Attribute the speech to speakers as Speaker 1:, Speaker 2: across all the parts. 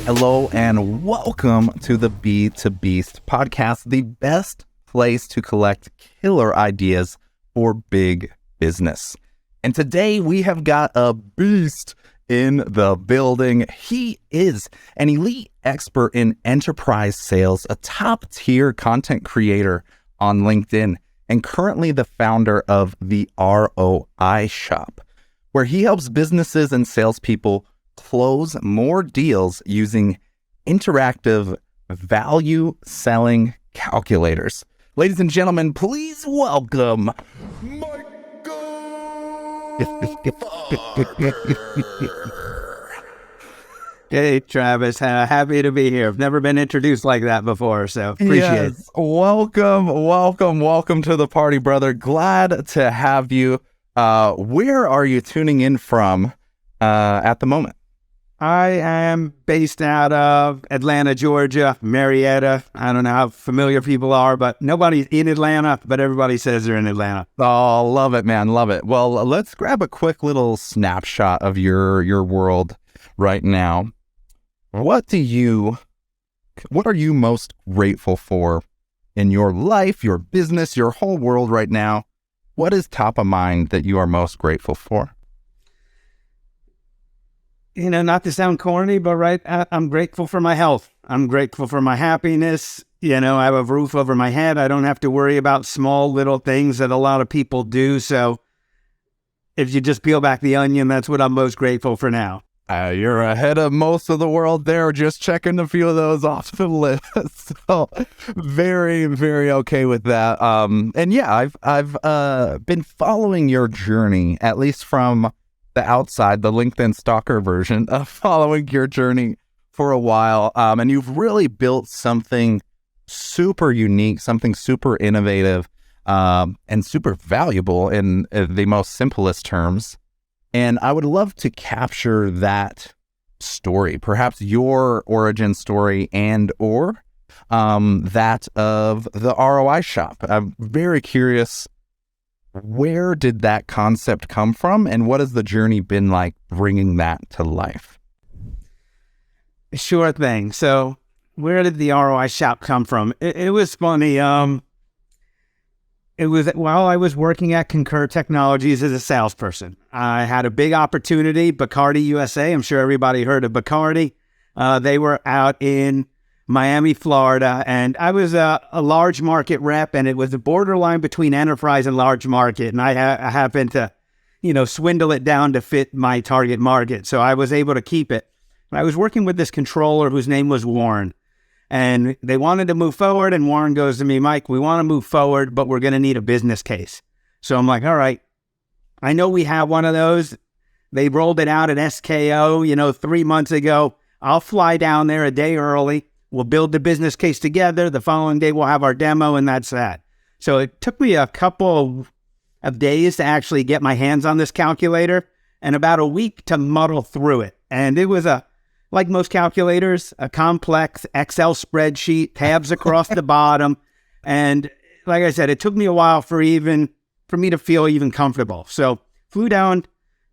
Speaker 1: Hello and welcome to the B2Beast podcast, the best place to collect killer ideas for big business. And today we have got a beast in the building. He is an elite expert in enterprise sales, a top-tier content creator on LinkedIn, and currently the founder of the ROI Shop, where he helps businesses and salespeople close more deals using interactive value selling calculators. Ladies and gentlemen, please welcome
Speaker 2: Hey, Travis. Happy to be here. I've never been introduced like that before, so appreciate it.
Speaker 1: Welcome to the party, brother. Glad to have you. Where are you tuning in from at the moment?
Speaker 2: I am based out of Atlanta, Georgia, Marietta. I don't know how familiar people are, but nobody's in Atlanta, but everybody says they're in Atlanta.
Speaker 1: Oh, love it, man. Love it. Well, let's grab a quick little snapshot of your world right now. What are you most grateful for in your life, your business, your whole world right now? What is top of mind that you are most grateful for?
Speaker 2: You know, not to sound corny, but I'm grateful for my health. I'm grateful for my happiness. You know, I have a roof over my head. I don't have to worry about small little things that a lot of people do. So if you just peel back the onion, that's what I'm most grateful for now.
Speaker 1: You're ahead of most of the world there, just checking a few of those off the list. So very, very okay with that. And yeah, I've been following your journey, at least from the outside, the LinkedIn stalker version of following your journey for a while. And you've really built something super unique, something super innovative, and super valuable in the most simplest terms. And I would love to capture that story, perhaps your origin story or that of the ROI Shop. I'm very curious, where did that concept come from, and what has the journey been like bringing that to life?
Speaker 2: Sure thing. So where did the ROI Shop come from? It was funny. It was while I was working at Concur Technologies as a salesperson. I had a big opportunity, Bacardi USA. I'm sure everybody heard of Bacardi. They were out in Miami, Florida, and I was a large market rep, and it was a borderline between enterprise and large market, and I happened to, swindle it down to fit my target market, so I was able to keep it. I was working with this controller whose name was Warren, and they wanted to move forward, and Warren goes to me, Mike, we want to move forward, but we're going to need a business case. So I'm like, all right, I know we have one of those. They rolled it out at SKO, 3 months ago. I'll fly down there a day early. We'll build the business case together. The following day, we'll have our demo, and that's that. So it took me a couple of days to actually get my hands on this calculator and about a week to muddle through it. And it was like most calculators, a complex Excel spreadsheet, tabs across the bottom. And like I said, it took me a while for me to feel even comfortable. So flew down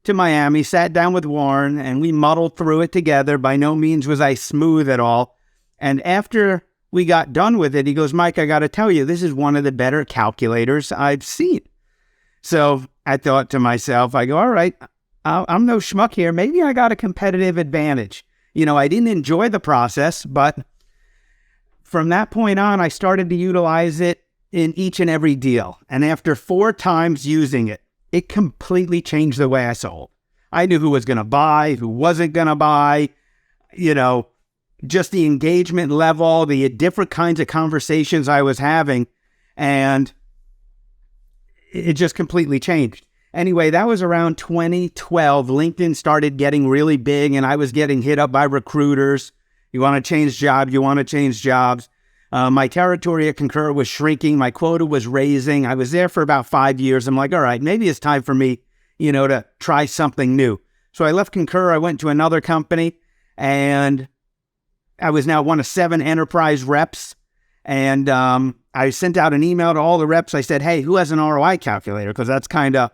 Speaker 2: to Miami, sat down with Warren, and we muddled through it together. By no means was I smooth at all. And after we got done with it, he goes, Mike, I got to tell you, this is one of the better calculators I've seen. So I thought to myself, I go, all right, I'm no schmuck here. Maybe I got a competitive advantage. I didn't enjoy the process, but from that point on, I started to utilize it in each and every deal. And after 4 times using it, it completely changed the way I sold. I knew who was going to buy, who wasn't going to buy, just the engagement level, the different kinds of conversations I was having, and it just completely changed. Anyway, that was around 2012. LinkedIn started getting really big, and I was getting hit up by recruiters. You want to change jobs. My territory at Concur was shrinking. My quota was raising. I was there for about 5 years. I'm like, all right, maybe it's time for me, to try something new. So I left Concur. I went to another company, and I was now one of 7 enterprise reps. And I sent out an email to all the reps. I said, hey, who has an ROI calculator? Because that's kind of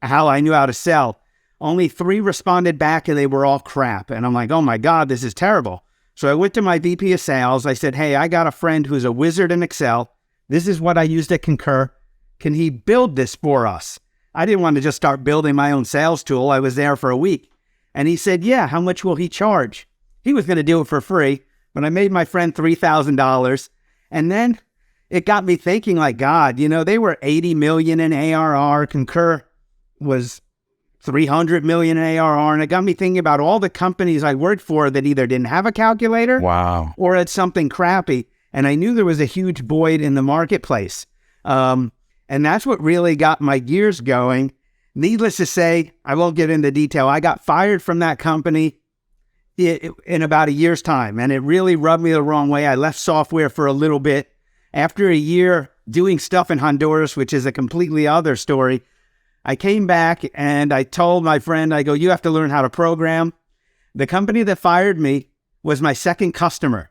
Speaker 2: how I knew how to sell. Only 3 responded back and they were all crap. And I'm like, oh my God, this is terrible. So I went to my VP of sales. I said, hey, I got a friend who's a wizard in Excel. This is what I used at Concur. Can he build this for us? I didn't want to just start building my own sales tool. I was there for a week. And he said, yeah, how much will he charge? He was going to do it for free, but I made my friend $3,000. And then it got me thinking, like, God, they were 80 million in ARR. Concur was 300 million in ARR. And it got me thinking about all the companies I worked for that either didn't have a calculator or had something crappy. And I knew there was a huge void in the marketplace. And that's what really got my gears going. Needless to say, I won't get into detail. I got fired from that company in about a year's time, and it really rubbed me the wrong way. I left software for a little bit. After a year doing stuff in Honduras, which is a completely other story, I came back and I told my friend, I go, you have to learn how to program. The company that fired me was my second customer.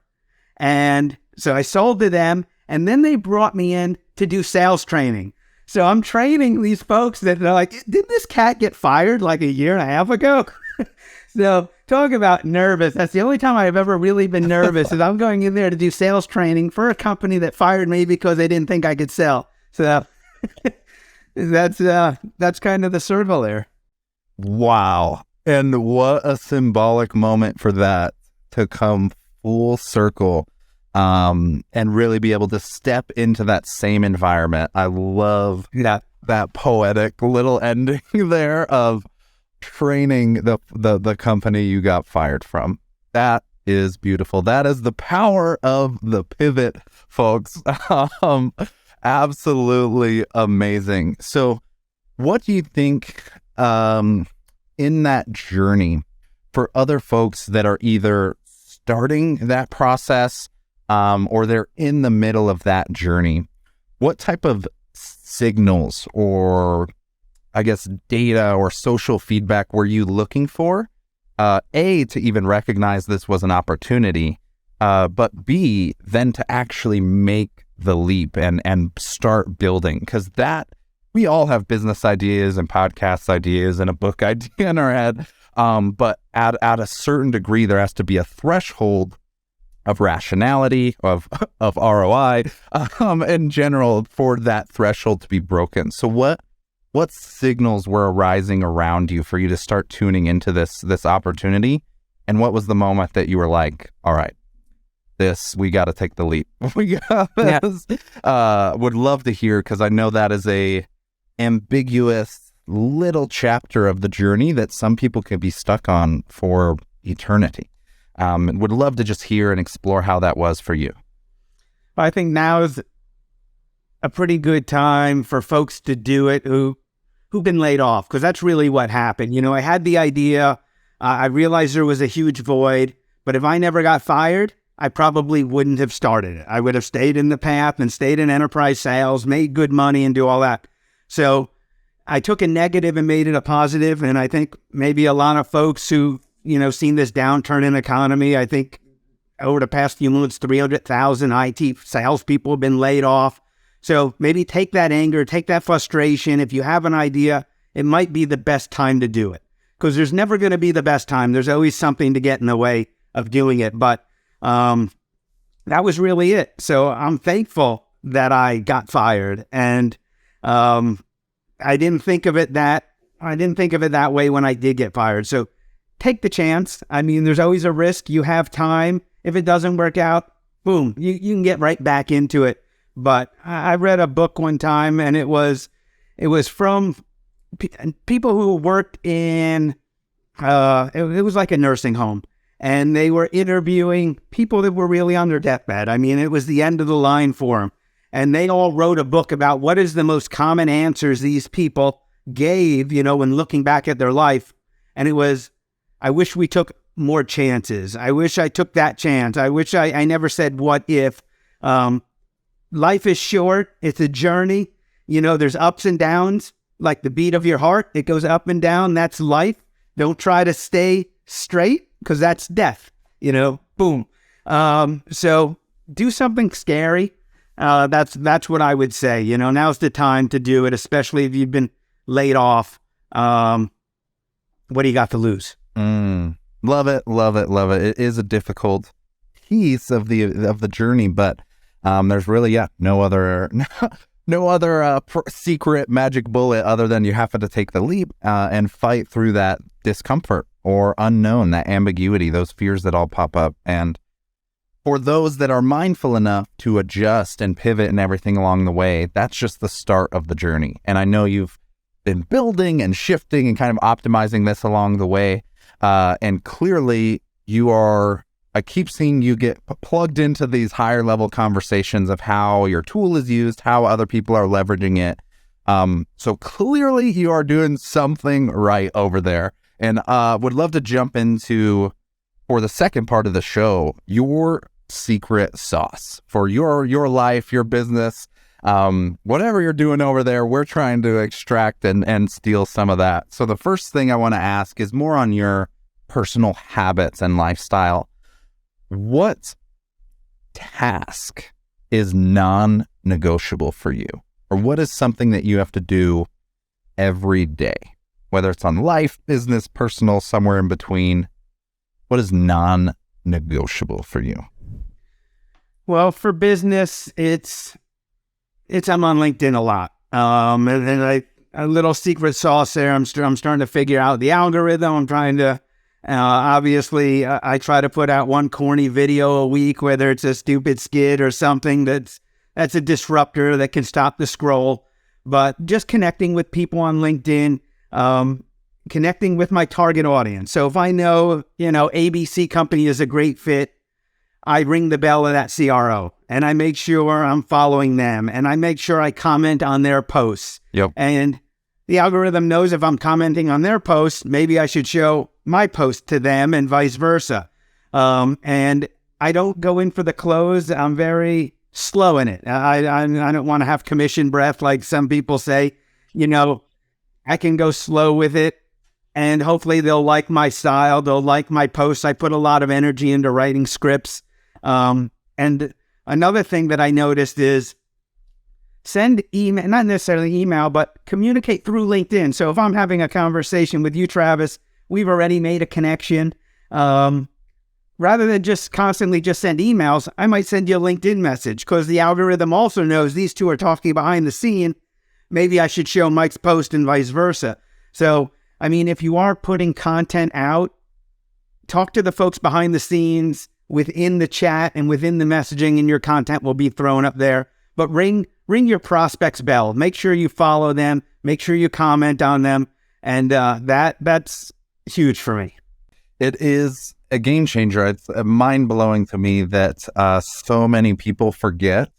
Speaker 2: And so I sold to them, and then they brought me in to do sales training. So I'm training these folks that are like, did this cat get fired like a year and a half ago? So talk about nervous. That's the only time I've ever really been nervous is I'm going in there to do sales training for a company that fired me because they didn't think I could sell. So that's kind of the circle there.
Speaker 1: Wow. And what a symbolic moment for that to come full circle. And really be able to step into that same environment. I love that poetic little ending there of training the company you got fired from. That is beautiful. That is the power of the pivot, folks. Absolutely amazing. So what do you think in that journey for other folks that are either starting that process or they're in the middle of that journey, what type of signals or, I guess, data or social feedback were you looking for? A, to even recognize this was an opportunity, but B, then to actually make the leap and start building. Because that, we all have business ideas and podcast ideas and a book idea in our head, but at a certain degree, there has to be a threshold of rationality, of ROI, in general, for that threshold to be broken. So what signals were arising around you for you to start tuning into this opportunity? And what was the moment that you were like, all right, we got to take the leap. We got this. Would love to hear, because I know that is a ambiguous little chapter of the journey that some people can be stuck on for eternity. Would love to just hear and explore how that was for you.
Speaker 2: I think now is a pretty good time for folks to do it who've been laid off, because that's really what happened. I had the idea. I realized there was a huge void, but if I never got fired, I probably wouldn't have started it. I would have stayed in the path and stayed in enterprise sales, made good money and do all that. So I took a negative and made it a positive. And I think maybe a lot of folks who seen this downturn in economy. I think over the past few months, 300,000 IT salespeople have been laid off. So maybe take that anger, take that frustration. If you have an idea, it might be the best time to do it, because there's never going to be the best time. There's always something to get in the way of doing it. But that was really it. So I'm thankful that I got fired, and I didn't think of it that way when I did get fired. So take the chance. I mean, there's always a risk. You have time. If it doesn't work out, boom, you can get right back into it. But I read a book one time, and it was from people who worked in, it was like a nursing home, and they were interviewing people that were really on their deathbed. I mean, it was the end of the line for them. And they all wrote a book about what is the most common answers these people gave, when looking back at their life. And it was, I wish we took more chances. I wish I took that chance. I wish I never said what if. Life is short. It's a journey. There's ups and downs, like the beat of your heart. It goes up and down. That's life. Don't try to stay straight, because that's death, boom. So do something scary. That's what I would say. Now's the time to do it, especially if you've been laid off. what do you got to lose?
Speaker 1: Love it, love it, love it. It is a difficult piece of the journey, but there's really no other secret magic bullet other than you have to take the leap and fight through that discomfort or unknown, that ambiguity, those fears that all pop up. And for those that are mindful enough to adjust and pivot and everything along the way, that's just the start of the journey. And I know you've been building and shifting and kind of optimizing this along the way. And clearly I keep seeing you get plugged into these higher level conversations of how your tool is used, how other people are leveraging it. So clearly you are doing something right over there. And would love to jump into, for the second part of the show, your secret sauce for your life, your business, whatever you're doing over there. We're trying to extract and steal some of that. So the first thing I want to ask is more on your personal habits and lifestyle. What task is non-negotiable for you? Or what is something that you have to do every day? Whether it's on life, business, personal, somewhere in between. What is non-negotiable for you?
Speaker 2: Well, for business, it's I'm on LinkedIn a lot. And a little secret sauce there. I'm starting to figure out the algorithm. I'm trying to, obviously, I try to put out one corny video a week, whether it's a stupid skit or something that's a disruptor that can stop the scroll. But just connecting with people on LinkedIn, connecting with my target audience. So if I know, ABC company is a great fit, I ring the bell of that CRO and I make sure I'm following them and I make sure I comment on their posts.
Speaker 1: Yep.
Speaker 2: And the algorithm knows if I'm commenting on their posts, maybe I should show my post to them and vice versa. And I don't go in for the close. I'm very slow in it. I don't want to have commission breath like some people say. I can go slow with it and hopefully they'll like my style. They'll like my posts. I put a lot of energy into writing scripts. And another thing that I noticed is send email, not necessarily email, but communicate through LinkedIn. So if I'm having a conversation with you, Travis, we've already made a connection. Rather than just constantly just send emails, I might send you a LinkedIn message because the algorithm also knows these two are talking behind the scene. Maybe I should show Mike's post and vice versa. So, if you are putting content out, talk to the folks behind the scenes within the chat and within the messaging, and your content will be thrown up there. But ring your prospects' bell. Make sure you follow them. Make sure you comment on them. And that's huge for me.
Speaker 1: It is a game changer. It's mind-blowing to me that so many people forget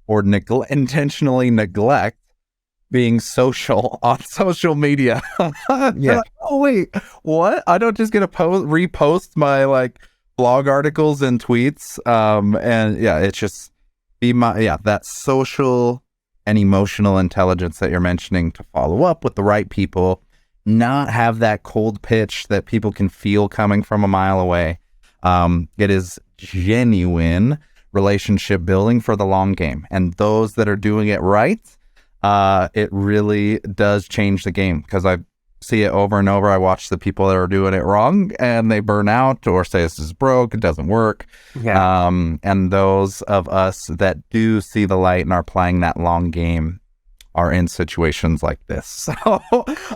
Speaker 1: or intentionally neglect being social on social media.
Speaker 2: Yeah.
Speaker 1: Like, oh wait, what? I don't just get to repost my blog articles and tweets. It's just that social and emotional intelligence that you're mentioning to follow up with the right people, not have that cold pitch that people can feel coming from a mile away. It is genuine relationship building for the long game. And those that are doing it right, it really does change the game, because I see it over and over. I watch the people that are doing it wrong and they burn out or say this is broke, it doesn't work.
Speaker 2: Yeah.
Speaker 1: And those of us that do see the light and are playing that long game are in situations like this. So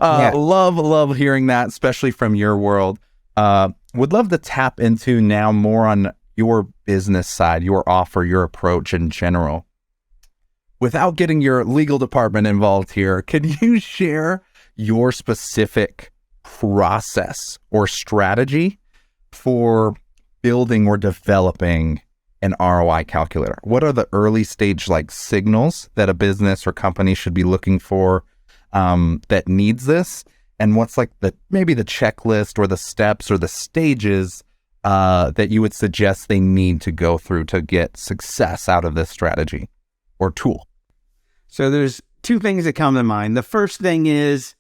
Speaker 1: love hearing that, especially from your world. Would love to tap into now more on your business side, your offer, your approach in general. Without getting your legal department involved here, can you share your specific process or strategy for building or developing an ROI calculator? What are the early stage signals that a business or company should be looking for that needs this? And what's maybe the checklist or the steps or the stages that you would suggest they need to go through to get success out of this strategy or tool?
Speaker 2: So there's two things that come to mind. The first thing is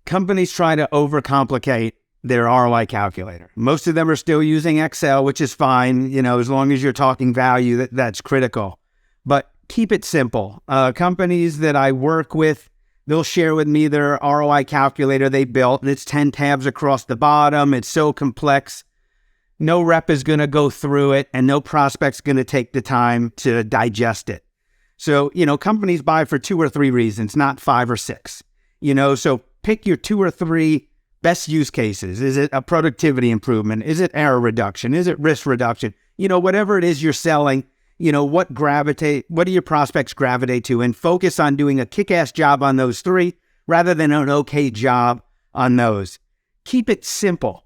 Speaker 2: companies try to overcomplicate their ROI calculator. Most of them are still using Excel, which is fine, as long as you're talking value, that's critical. But keep it simple. Companies that I work with, they'll share with me their ROI calculator they built, and it's 10 tabs across the bottom. It's so complex. No rep is going to go through it, and no prospect's going to take the time to digest it. So, companies buy for 2 or 3 reasons, not 5 or 6. So pick your 2 or 3 best use cases. Is it a productivity improvement? Is it error reduction? Is it risk reduction? Whatever it is you're selling, what do your prospects gravitate to, and focus on doing a kick-ass job on those 3 rather than an okay job on those. Keep it simple.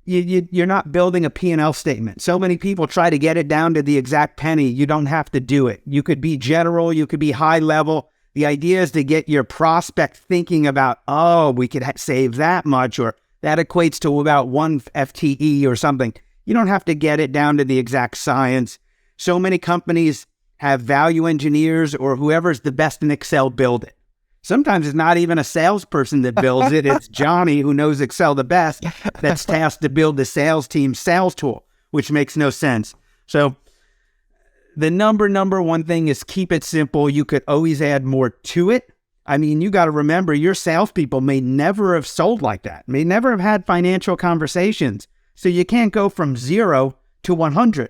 Speaker 2: You're not building a P&L statement. So many people try to get it down to the exact penny. You don't have to do it. You could be general, you could be high level. The idea is to get your prospect thinking about, we could save that much, or that equates to about 1 FTE or something. You don't have to get it down to the exact science. So many companies have value engineers or whoever's the best in Excel build it. Sometimes it's not even a salesperson that builds it. It's Johnny, who knows Excel the best, that's tasked to build the sales team's sales tool, which makes no sense. So the number one thing is keep it simple. You could always add more to it. I mean, you got to remember, your salespeople may never have sold like that, may never have had financial conversations. So you can't go from 0 to 100.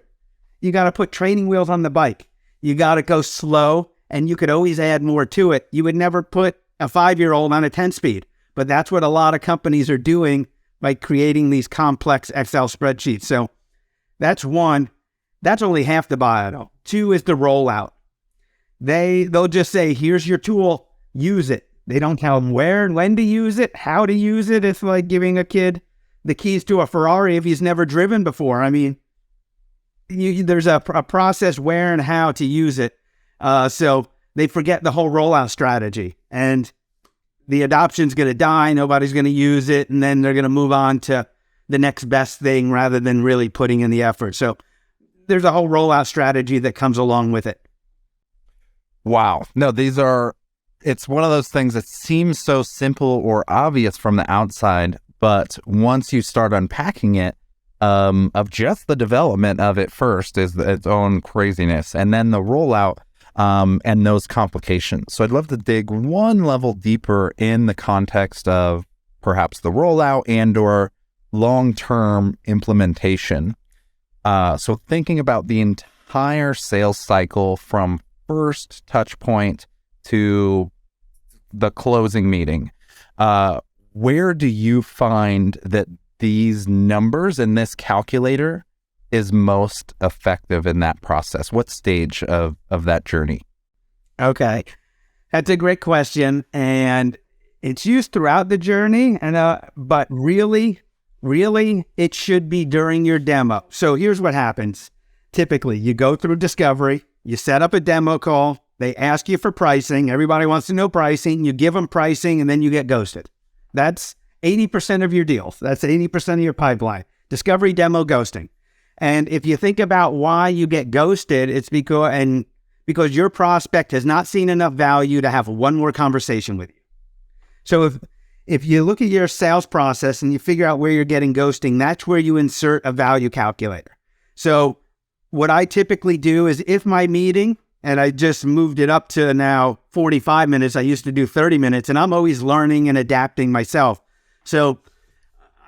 Speaker 2: You got to put training wheels on the bike. You got to go slow, and you could always add more to it. You would never put a 5-year-old on a 10-speed, but that's what a lot of companies are doing by creating these complex Excel spreadsheets. So that's one. That's only half the bio. 2 is the rollout. They'll just say, here's your tool, use it. They don't tell them where and when to use it, how to use it. It's like giving a kid the keys to a Ferrari if he's never driven before. I mean, there's a process where and how to use it. So they forget the whole rollout strategy, and the adoption's going to die. Nobody's going to use it. And then they're going to move on to the next best thing rather than really putting in the effort. So there's a whole rollout strategy that comes along with it.
Speaker 1: Wow. No, it's one of those things that seems so simple or obvious from the outside, but once you start unpacking it, of just the development of it first is its own craziness, and then the rollout and those complications. So I'd love to dig one level deeper in the context of perhaps the rollout and or long-term implementation. So thinking about the entire sales cycle from first touch point to the closing meeting, where do you find that these numbers and this calculator is most effective in that process? What stage of that journey?
Speaker 2: Okay. That's a great question. And it's used throughout the journey, but really, it should be during your demo. So here's what happens. Typically, you go through discovery, you set up a demo call, they ask you for pricing. Everybody wants to know pricing. You give them pricing, and then you get ghosted. That's 80% of your deals. That's 80% of your pipeline. Discovery, demo, ghosting. And if you think about why you get ghosted, it's because your prospect has not seen enough value to have one more conversation with you. So if you look at your sales process and you figure out where you're getting ghosting, that's where you insert a value calculator. So what I typically do is, if my meeting, and I just moved it up to now 45 minutes, I used to do 30 minutes, and I'm always learning and adapting myself. So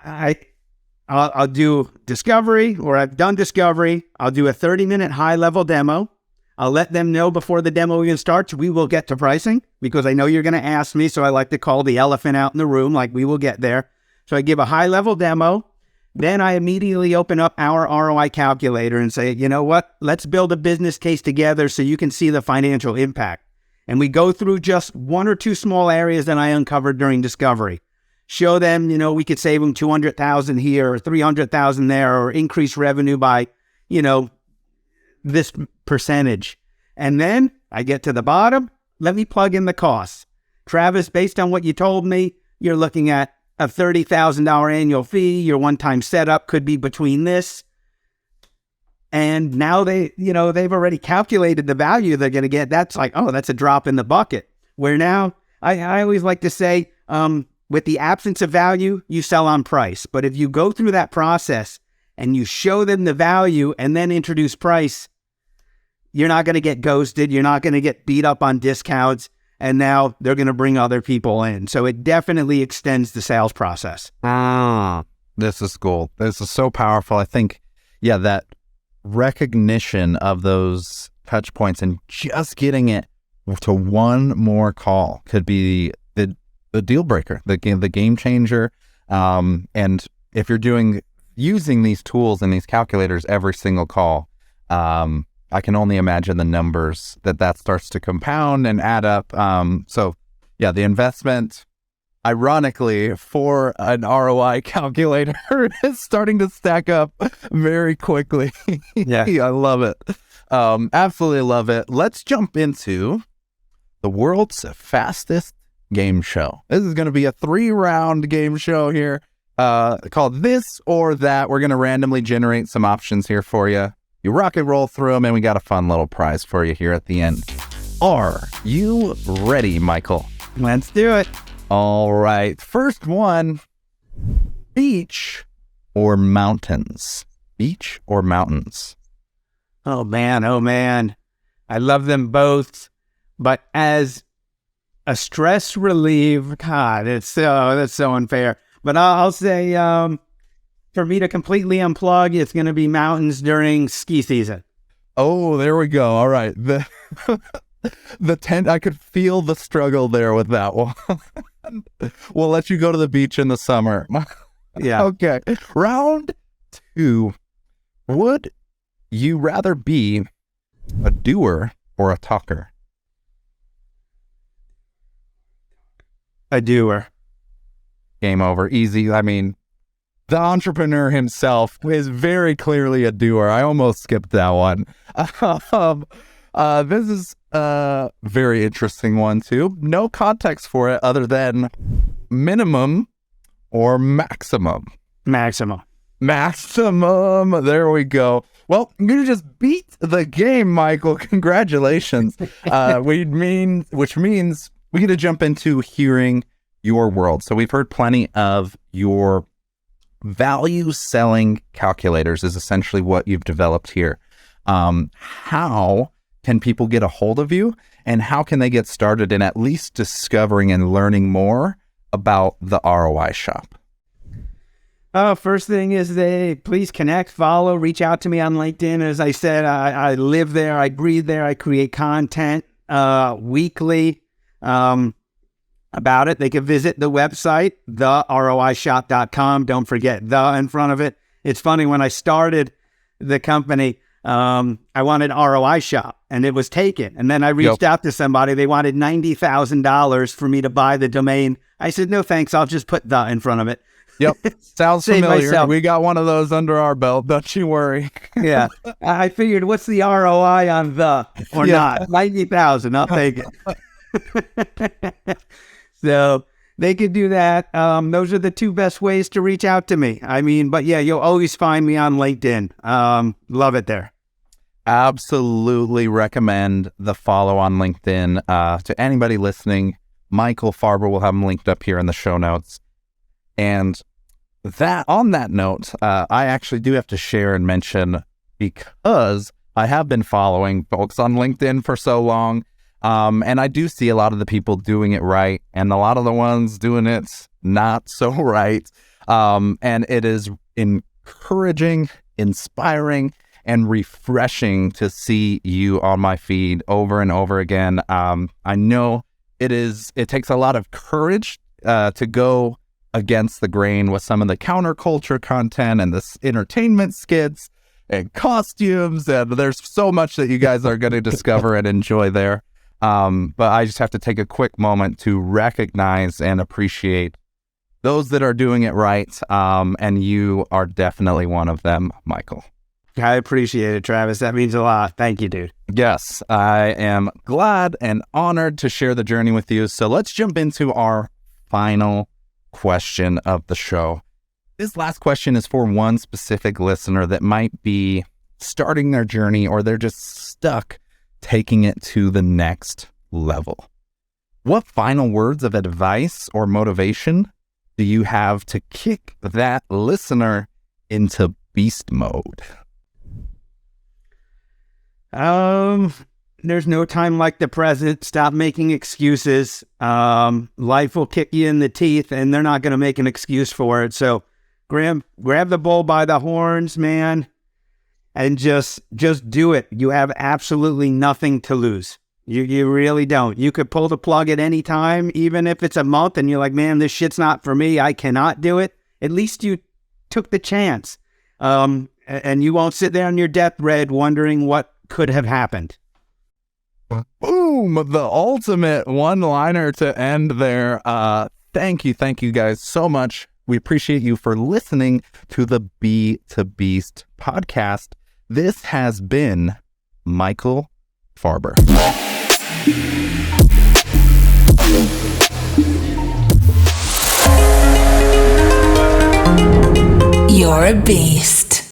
Speaker 2: I'll do discovery, or I've done discovery. I'll do a 30-minute high-level demo. I'll let them know before the demo even starts, we will get to pricing, because I know you're going to ask me, so I like to call the elephant out in the room, like we will get there. So I give a high-level demo. Then I immediately open up our ROI calculator and say, you know what? Let's build a business case together so you can see the financial impact. And we go through just 1 or 2 small areas that I uncovered during discovery. Show them, we could save them $200,000 here or $300,000 there, or increase revenue by, this percentage. And then I get to the bottom. Let me plug in the costs. Travis, based on what you told me, you're looking at a $30,000 annual fee. Your one-time setup could be between this. And now they've already calculated the value they're going to get. That's like, that's a drop in the bucket. Where now, I always like to say, with the absence of value, you sell on price. But if you go through that process and you show them the value and then introduce price, you're not going to get ghosted. You're not going to get beat up on discounts. and now they're going to bring other people in. So it definitely extends the sales process.
Speaker 1: This is cool. This is so powerful. I think, yeah, that recognition of those touch points and just getting it to one more call could be the deal breaker, the game changer. And if you're using these tools and these calculators every single call, I can only imagine the numbers that starts to compound and add up. So yeah, the investment, ironically, for an ROI calculator is starting to stack up very quickly.
Speaker 2: Yeah.
Speaker 1: I love it. Absolutely love it. Let's jump into the world's fastest game show. This is going to be a 3-round game show here, called This or That. We're going to randomly generate some options here for you. You rock and roll through them, and we got a fun little prize for you here at the end. Are you ready, Michael?
Speaker 2: Let's do it.
Speaker 1: All right. First one, beach or mountains? Beach or mountains?
Speaker 2: Oh man. I love them both. But as a stress relief, God, that's so unfair. But I'll say, for me to completely unplug, it's going to be mountains during ski season.
Speaker 1: Oh, there we go. All right. The tent, I could feel the struggle there with that one. We'll let you go to the beach in the summer.
Speaker 2: Yeah.
Speaker 1: Okay. Round 2. Would you rather be a doer or a talker?
Speaker 2: A doer.
Speaker 1: Game over. Easy. I mean, the entrepreneur himself is very clearly a doer. I almost skipped that one. This is a very interesting one too. No context for it other than minimum or maximum.
Speaker 2: Maximum.
Speaker 1: There we go. Well, you just beat the game, Michael. Congratulations. Which means we get to jump into hearing your world. So we've heard plenty of your value selling calculators is essentially what you've developed here. How can people get a hold of you, and how can they get started in at least discovering and learning more about the ROI Shop?
Speaker 2: First thing is please connect, follow, reach out to me on LinkedIn. As I said, I live there, I breathe there, I create content weekly about it. They can visit the website, theroishop.com. Don't forget the in front of it. It's funny, when I started the company, I wanted ROI Shop, and it was taken. And then I reached out to somebody. They wanted $90,000 for me to buy the domain. I said, no, thanks. I'll just put the in front of it.
Speaker 1: Yep. Sounds familiar.
Speaker 2: Myself.
Speaker 1: We got one of those under our belt. Don't you worry.
Speaker 2: Yeah. I figured, what's the ROI on the or not? 90,000. I'll take it. So they could do that. Those are the two best ways to reach out to me. I mean, but yeah, you'll always find me on LinkedIn. Love it there.
Speaker 1: Absolutely recommend the follow on LinkedIn. To anybody listening, Michael Farber will have them linked up here in the show notes. And on that note, I actually do have to share and mention, because I have been following folks on LinkedIn for so long, and I do see a lot of the people doing it right, and a lot of the ones doing it not so right. And it is encouraging, inspiring, and refreshing to see you on my feed over and over again. I know it takes a lot of courage to go against the grain with some of the counterculture content and this entertainment skits and costumes, and there's so much that you guys are going to discover and enjoy there. But I just have to take a quick moment to recognize and appreciate those that are doing it right, and you are definitely one of them, Michael.
Speaker 2: I appreciate it, Travis. That means a lot. Thank you, dude.
Speaker 1: Yes, I am glad and honored to share the journey with you. So let's jump into our final question of the show. This last question is for one specific listener that might be starting their journey, or they're just stuck taking it to the next level. What final words of advice or motivation do you have to kick that listener into beast mode?
Speaker 2: there's no time like the present. Stop making excuses. Life will kick you in the teeth, and they're not going to make an excuse for it. So grab the bull by the horns, man, and just do it. You have absolutely nothing to lose. You really don't. You could pull the plug at any time, even if it's a month and you're like, man, this shit's not for me. I cannot do it. At least you took the chance. And you won't sit there on your deathbed wondering what could have happened.
Speaker 1: Boom! The ultimate one-liner to end there. Thank you guys so much. We appreciate you for listening to the Bee to Beast podcast. This has been Michael Farber.
Speaker 3: You're a beast.